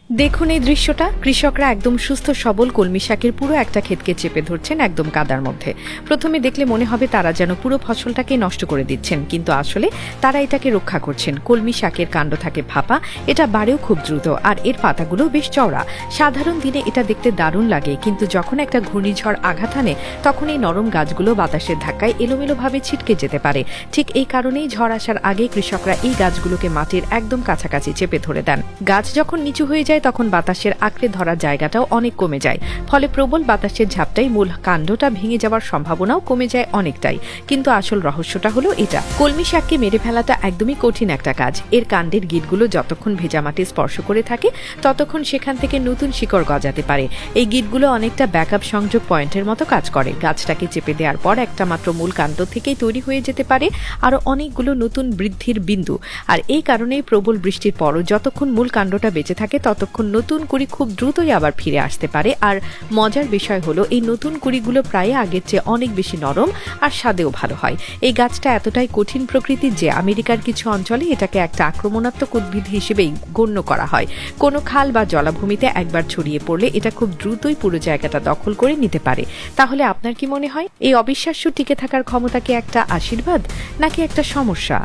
দেখুন এই দৃশ্যটা, কৃষকরা একদম সুস্থ সবল কলমি শাকের পুরো একটা ক্ষেতকে চেপে ধরছেন একদম কাদার মধ্যে। প্রথমে দেখলে মনে হবে তারা যেন পুরো ফসলটাকে নষ্ট করে দিচ্ছেন, কিন্তু আসলে তারা এটাকে রক্ষা করছেন। কলমি শাকের কাণ্ড থাকে ফাঁপা, এটা বাড়েও খুব দ্রুত, আর এর পাতাগুলো বেশ চওড়া। সাধারণ দিনে এটা দেখতে দারুণ লাগে, কিন্তু যখন একটা ঘূর্ণিঝড় আঘাত আনে তখন এই নরম গাছগুলো বাতাসের ধাক্কায় এলোমেলোভাবে ছিটকে যেতে পারে। ঠিক এই কারণেই ঝড় আসার আগে কৃষকরা এই গাছগুলোকে মাটির একদম কাছাকাছি চেপে ধরে দেন। গাছ যখন নিচু হয়ে যায় তখন বাতাসের আঁকড়ে ধরার জায়গাটাও অনেক কমে যায়, ফলে প্রবল বাতাসের ঝাপটাই মূল কাণ্ডটা ভেঙে যাওয়ার সম্ভাবনাও কমে যায় অনেকটাই। কিন্তু আসল রহস্যটা হলো এটা, কলমি শাককে মেরে ফেলাটা একদমই কঠিন একটা কাজ। এর কাণ্ডের গিটগুলো যতক্ষণ ভেজা মাটি স্পর্শ করে থাকে ততক্ষণ সেখান থেকে নতুন শিকড় গজাতে পারে। এই গিটগুলো অনেকটা ব্যাকআপ সংযোগ পয়েন্টের মতো কাজ করে। গাছটাকে চেপে দেওয়ার পর একটা মাত্র মূল কাণ্ড থেকেই তৈরি হয়ে যেতে পারে আরো অনেকগুলো নতুন বৃদ্ধির বিন্দু। আর এই কারণেই প্রবল বৃষ্টির পরও যতক্ষণ মূল কাণ্ডটা বেঁচে থাকে ততক্ষণ নতুন কুড়ি খুব দ্রুতই আবার ফিরে আসতে পারে। আর মজার বিষয় হলো এই নতুন কুড়িগুলো প্রায় আগের চেয়ে অনেক বেশি নরম আর স্বাদেও ভালো হয়। এই গাছটা এতটাই কঠিন প্রকৃতির যে আমেরিকার কিছু অঞ্চলে এটাকে একটা আক্রমণাত্মক উদ্ভিদ হিসেবেই গণ্য করা হয়। কোনো খাল বা জলাভূমিতে একবার ছড়িয়ে পড়লে এটা খুব দ্রুতই পুরো জায়গাটা দখল করে নিতে পারে। তাহলে আপনার কি মনে হয় এই অবিশ্বাস্য টিকে থাকার ক্ষমতা কি একটা আশীর্বাদ নাকি একটা সমস্যা?